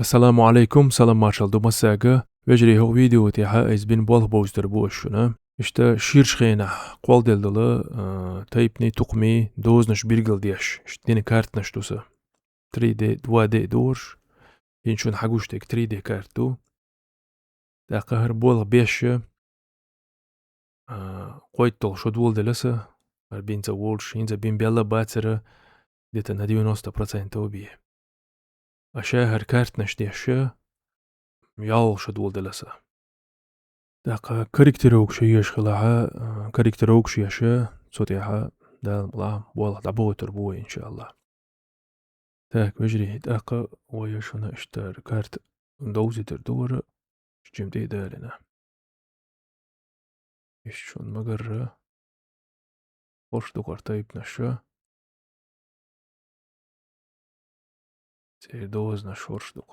السلام عليكم سلام مارشال دو مساقة وجري هو فيديو تيها از بين بول بوستر بوشنا اشتا شيرش خينا قوال ديل دل تايبني تقمي دوزنش بيرجل ديش اشتين كارت نشتوسا 3D 2D دورش ينشون حقوشتك 3D كارتو دا قهر بول بيش قويت طول شدول دلسا بين تولش ينزا بين بيلا باتسرا ديتا نا 90% بيه أشاهر كارت نشتيش يال شدول دلسا داقا كاركتروك شيش خلاها كاركتروك شيشة صوتيها دا ملا بولا دعبو تربوي إن شاء الله تاك وجري داقا ويشونا اشتار كارت دوزي تردور جمدي دالنا إشون مقر وش دوكار تايب نشا سير دوز نش ورش دوك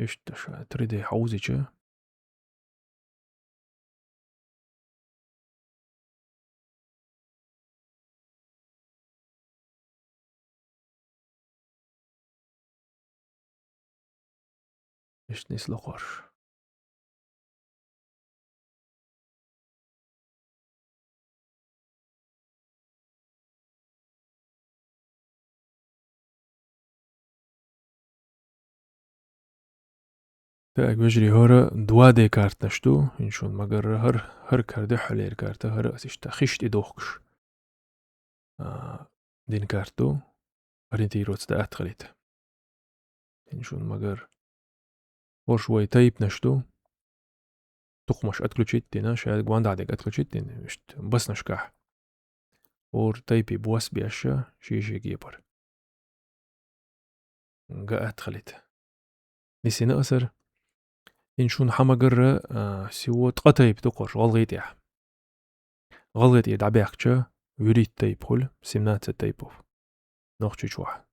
إشتشا تريدي حوزي جا إشت نيس لقرش تاك وجري هورا دوادي كارت نشتو إنشون مقر هر كارده حلير كارتا هر أسيشتا خشت إدوخكش دين كارتو هرينتي روتس دا أتخليت إنشون مقر ورشوي تايب نشتو تقمش أتكلوشيتين شاید گوان دادك أتكلوشيتين مشت بس نشكاح اور تايبي بواس بياشا شيشي جيبر غا أتخليت نسينا أسر إنشون حمقر سيو تقتايب تقر غلغيتيح غلغيتي دعبيحكشا يريد تايب خل سمنات تايبوف نوخشي شوح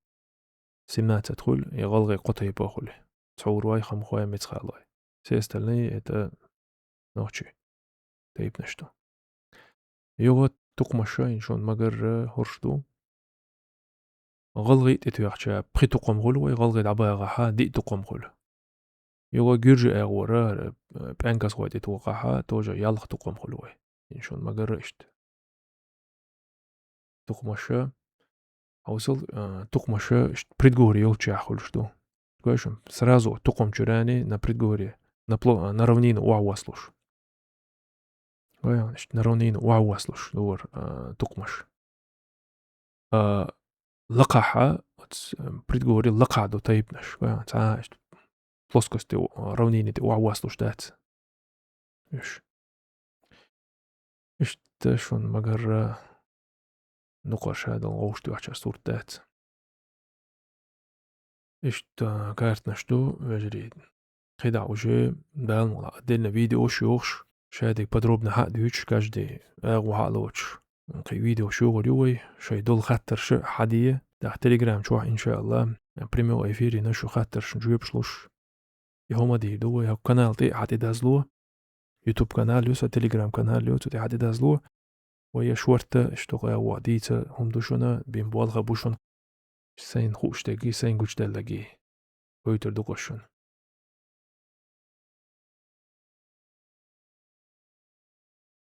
سمنات تدخل يغلغي قطايب خل تصور واي خمخويا متخالي سيستلني إتا نوخشي تايب نشتو يوغا تقمشا إنشون مقر هرشتو غلغي تتويخشا بخي تقوم غل وي غلغي دعبايغاحا دي تقوم غل يوغا جيرجي أغورا بأنكاس غوي تتوقعها توجا يالخ تقوم غل وي إنشون مقر إشت تقمشا أوصل تقمشا إشت предгорье يلча خلشتو كويشم سразу تقوم чурани на предгорье на равнину уауаслуш إشت на равнину уауаслуш دور تقمش لقاحة предгорье لقعدو تايبنش تا إشت плоскости равнины уауаслуш دات إشت شون مقر نقاش هذا الغوشتو أحشا صورت دات إشت كارت نشتو وجريد خدع وجه دال ملا دلنا فيديو شوخش شادك подробно حديوش كاجدي اغو حالوش نقي فيديو شغل يوي شي دول خطر شو حدية دا تليجرام شوح إن شاء الله بريميو ايفيري نشو خطر شنجوب شلوش يهما دي دوي هاو قنال تي حتي دازلوه يوتيوب قنال يوسا تليجرام قنال يوسا تي حتي دازلوه ويا شورتا اشتوغا واديتا هم دوشونا بين بوالغا بوشون سين خوش تاقي سين قوش دلقي ويتر دوقشون